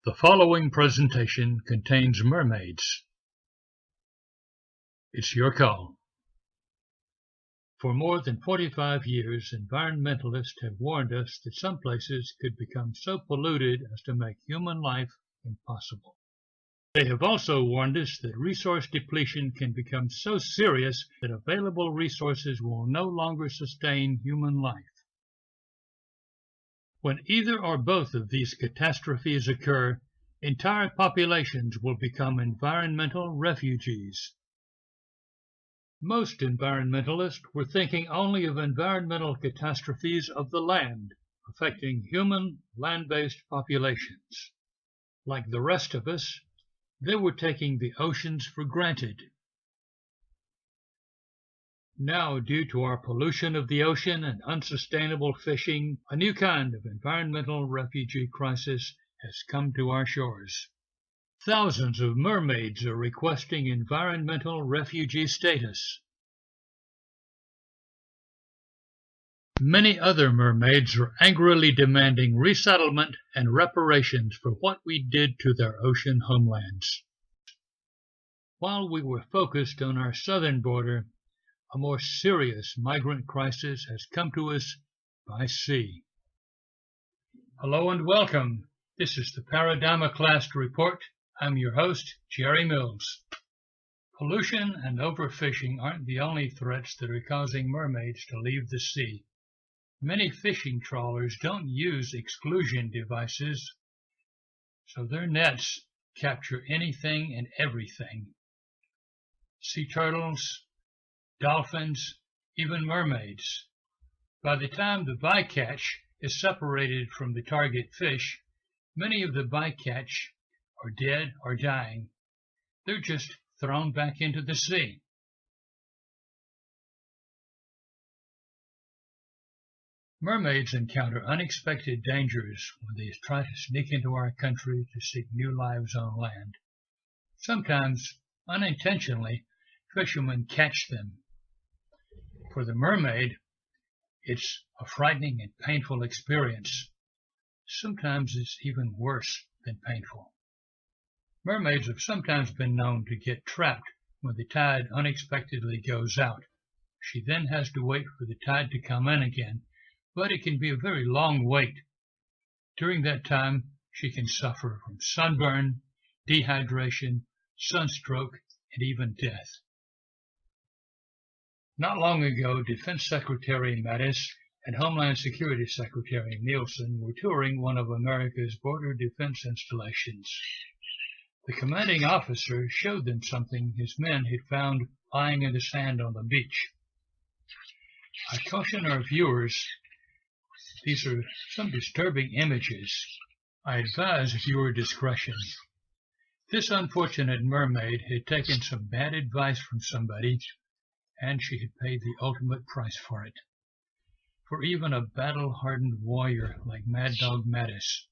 The following presentation contains mermaids. It's your call. For more than 45 years, environmentalists have warned us that some places could become so polluted as to make human life impossible. They have also warned us that resource depletion can become so serious that available resources will no longer sustain human life. When either or both of these catastrophes occur, entire populations will become environmental refugees. Most environmentalists were thinking only of environmental catastrophes of the land, affecting human land-based populations. Like the rest of us, they were taking the oceans for granted. Now, due to our pollution of the ocean and unsustainable fishing, a new kind of environmental refugee crisis has come to our shores. Thousands of mermaids are requesting environmental refugee status. Many other mermaids are angrily demanding resettlement and reparations for what we did to their ocean homelands. While we were focused on our southern border, a more serious migrant crisis has come to us by sea. Hello and welcome. This is the Paradigm-Classed Report. I'm your host, Jerry Mills. Pollution and overfishing aren't the only threats that are causing mermaids to leave the sea. Many fishing trawlers don't use exclusion devices, so their nets capture anything and everything. Sea turtles, dolphins, even mermaids. By the time the bycatch is separated from the target fish, many of the bycatch are dead or dying. They're just thrown back into the sea. Mermaids encounter unexpected dangers when they try to sneak into our country to seek new lives on land. Sometimes, unintentionally, fishermen catch them. For the mermaid, it's a frightening and painful experience. Sometimes it's even worse than painful. Mermaids have sometimes been known to get trapped when the tide unexpectedly goes out. She then has to wait for the tide to come in again, but it can be a very long wait. During that time, she can suffer from sunburn, dehydration, sunstroke, and even death. Not long ago, Defense Secretary Mattis and Homeland Security Secretary Nielsen were touring one of America's border defense installations. The commanding officer showed them something his men had found lying in the sand on the beach. I caution our viewers, these are some disturbing images. I advise viewer discretion. This unfortunate mermaid had taken some bad advice from somebody, and she had paid the ultimate price for it. For even a battle-hardened warrior like Mad Dog Mattis,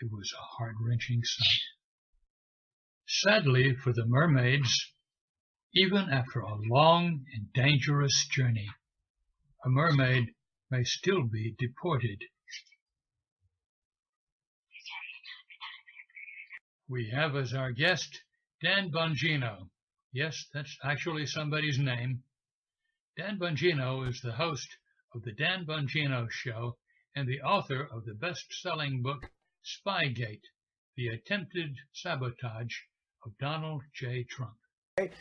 it was a heart-wrenching sight. Sadly for the mermaids, even after a long and dangerous journey, a mermaid may still be deported. We have as our guest Dan Bongino. Yes, that's actually somebody's name. Dan Bongino is the host of The Dan Bongino Show and the author of the best-selling book Spygate, The Attempted Sabotage of Donald J. Trump.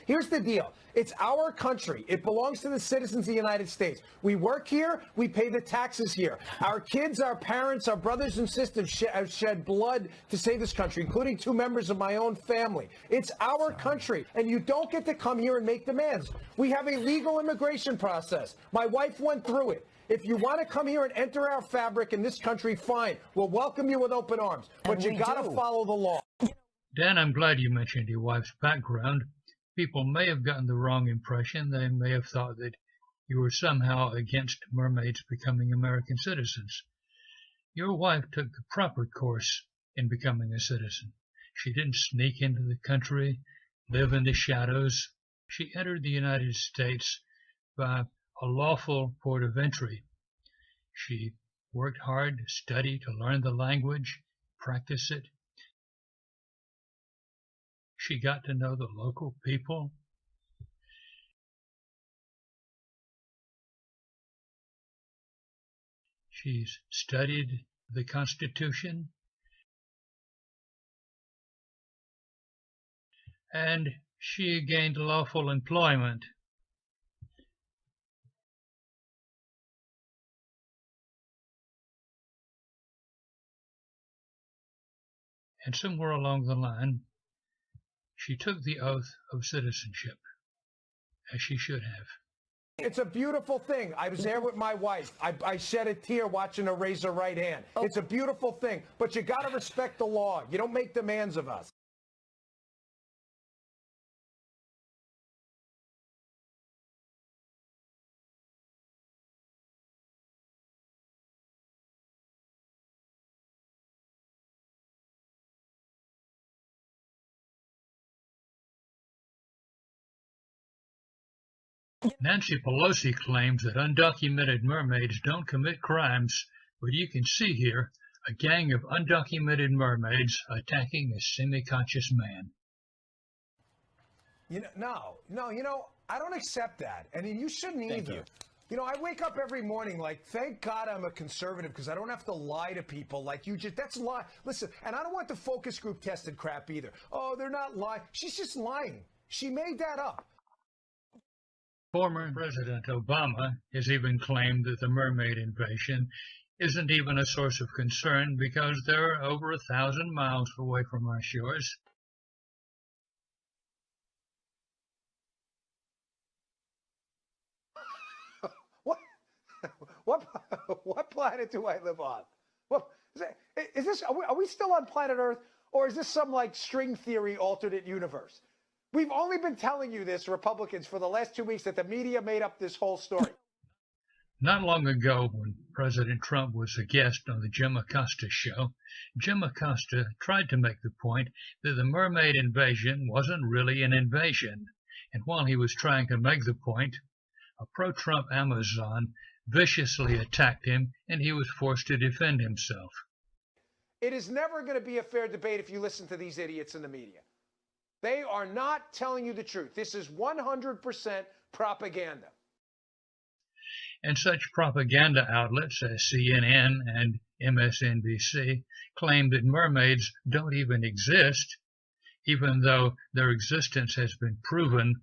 Here's the deal. It's our country. It belongs to the citizens of the United States. We work here. We pay the taxes here. Our kids, our parents, our brothers and sisters have shed blood to save this country, including 2 members of my own family. It's our country, and you don't get to come here and make demands. We have a legal immigration process. My wife went through it. If you want to come here and enter our fabric in this country, fine. We'll welcome you with open arms. But you got to follow the law. Dan, I'm glad you mentioned your wife's background. People may have gotten the wrong impression. They may have thought that you were somehow against mermaids becoming American citizens. Your wife took the proper course in becoming a citizen. She didn't sneak into the country, live in the shadows. She entered the United States by a lawful port of entry. She worked hard to study, to learn the language, practice it. she got to know the local people. She's studied the Constitution, and she gained lawful employment. And somewhere along the line, she took the oath of citizenship, as she should have. It's a beautiful thing. I was there with my wife. I shed a tear watching her raise her right hand. It's a beautiful thing, but you got to respect the law. You don't make demands of us. Nancy Pelosi claims that undocumented mermaids don't commit crimes, but you can see here a gang of undocumented mermaids attacking a semi-conscious man. No, I don't accept that. And you shouldn't either. You know, I wake up every morning like, thank God I'm a conservative because I don't have to lie to people like you just, that's lie. Listen, and I don't want the focus group tested crap either. Oh, they're not lying. She's just lying. She made that up. Former President Obama has even claimed that the mermaid invasion isn't even a source of concern because they're over 1,000 miles away from our shores. What planet do I live on? Well, is this? Are we still on planet Earth, or is this some like string theory alternate universe? We've only been telling you this, Republicans, for the last 2 weeks that the media made up this whole story. Not long ago, when President Trump was a guest on the Jim Acosta show, Jim Acosta tried to make the point that the mermaid invasion wasn't really an invasion. And while he was trying to make the point, a pro-Trump Amazon viciously attacked him, and he was forced to defend himself. It is never going to be a fair debate if you listen to these idiots in the media. They are not telling you the truth. This is 100% propaganda. And such propaganda outlets as CNN and MSNBC claim that mermaids don't even exist, even though their existence has been proven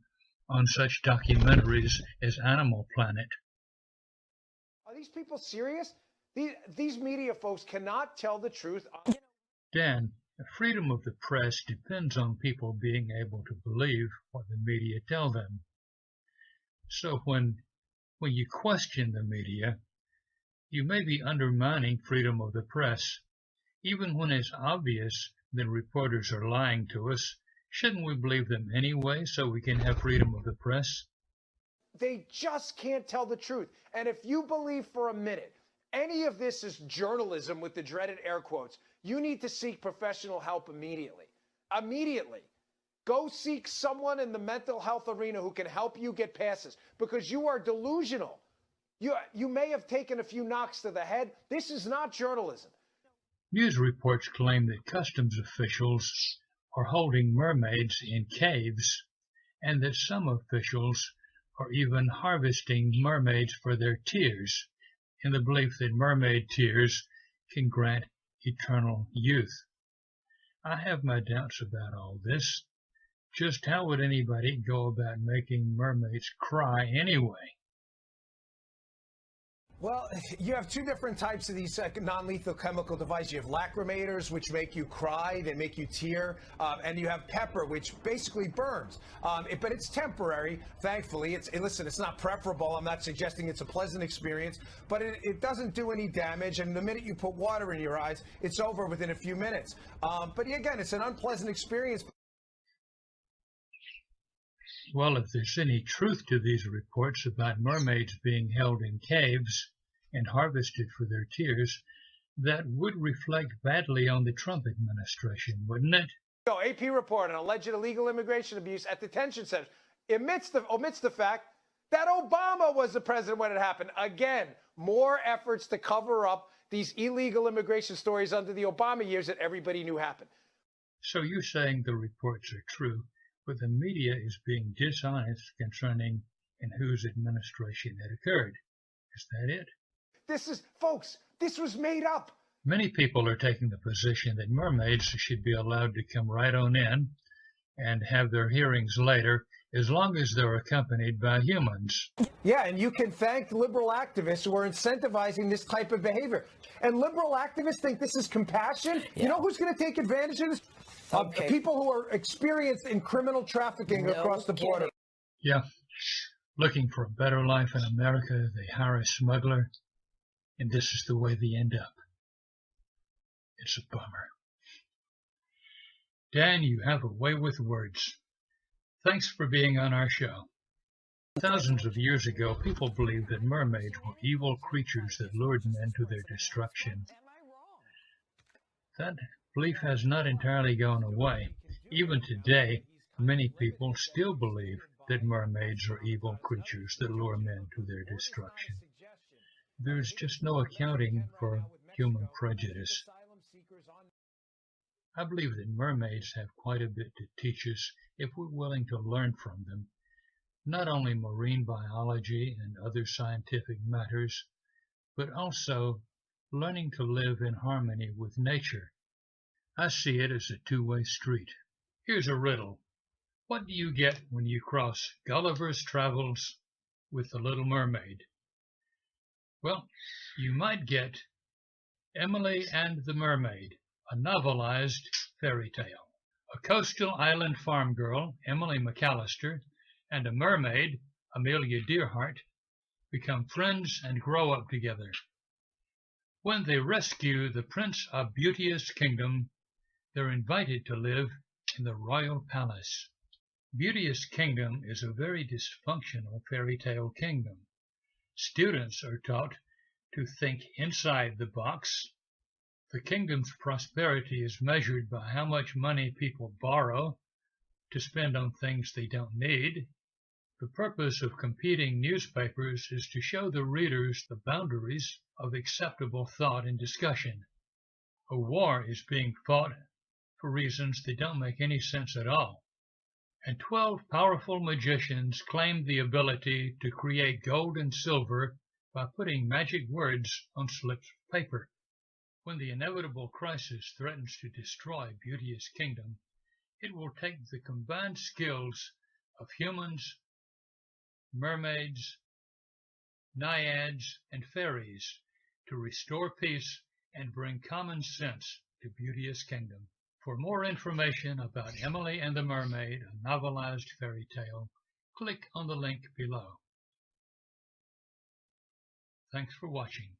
on such documentaries as Animal Planet. Are these people serious? These media folks cannot tell the truth. Dan, the freedom of the press depends on people being able to believe what the media tell them. So when you question the media, you may be undermining freedom of the press. Even when it's obvious that reporters are lying to us, shouldn't we believe them anyway so we can have freedom of the press? They just can't tell the truth. And if you believe for a minute any of this is journalism with the dreaded air quotes, you need to seek professional help immediately. Immediately. Go seek someone in the mental health arena who can help you get past this, because you are delusional. You may have taken a few knocks to the head. This is not journalism. News reports claim that customs officials are holding mermaids in caves, and that some officials are even harvesting mermaids for their tears, in the belief that mermaid tears can grant eternal youth. I have my doubts about all this. Just how would anybody go about making mermaids cry anyway? Well, you have two different types of these non-lethal chemical devices. You have lacrimators, which make you cry, they make you tear, and you have pepper, which basically burns. But it's temporary, thankfully. Listen, it's not preferable. I'm not suggesting it's a pleasant experience, but it doesn't do any damage. And the minute you put water in your eyes, it's over within a few minutes. But again, it's an unpleasant experience. Well, if there's any truth to these reports about mermaids being held in caves and harvested for their tears, that would reflect badly on the Trump administration, wouldn't it? AP report on alleged illegal immigration abuse at detention centers omits the fact that Obama was the president when it happened. Again, more efforts to cover up these illegal immigration stories under the Obama years that everybody knew happened. So you're saying the reports are true, but the media is being dishonest concerning in whose administration it occurred. Is that it? Folks, this was made up. Many people are taking the position that mermaids should be allowed to come right on in and have their hearings later, as long as they're accompanied by humans. Yeah, and you can thank liberal activists who are incentivizing this type of behavior. And liberal activists think this is compassion. Yeah. You know who's going to take advantage of this? Okay. People who are experienced in criminal trafficking across the border. Yeah, looking for a better life in America, they hire a smuggler, and this is the way they end up. It's a bummer. Dan, you have a way with words. Thanks for being on our show. Thousands of years ago, people believed that mermaids were evil creatures that lured men to their destruction. That belief has not entirely gone away. Even today, many people still believe that mermaids are evil creatures that lure men to their destruction. There's just no accounting for human prejudice. I believe that mermaids have quite a bit to teach us if we're willing to learn from them, not only marine biology and other scientific matters, but also learning to live in harmony with nature. I see it as a two-way street. Here's a riddle. What do you get when you cross Gulliver's Travels with the Little Mermaid? Well, you might get Emily and the Mermaid, a novelized fairy tale. A coastal island farm girl, Emily McAllister, and a mermaid, Amelia Dearhart, become friends and grow up together. When they rescue the Prince of Beauteous Kingdom, they're invited to live in the royal palace. Beauteous Kingdom is a very dysfunctional fairy tale kingdom. Students are taught to think inside the box. The kingdom's prosperity is measured by how much money people borrow to spend on things they don't need. The purpose of competing newspapers is to show the readers the boundaries of acceptable thought and discussion. A war is being fought for reasons that don't make any sense at all. And 12 powerful magicians claim the ability to create gold and silver by putting magic words on slips of paper. When the inevitable crisis threatens to destroy Beauteous Kingdom, it will take the combined skills of humans, mermaids, naiads, and fairies to restore peace and bring common sense to Beauteous Kingdom. For more information about Emily and the Mermaid, a novelized fairy tale, click on the link below. Thanks for watching.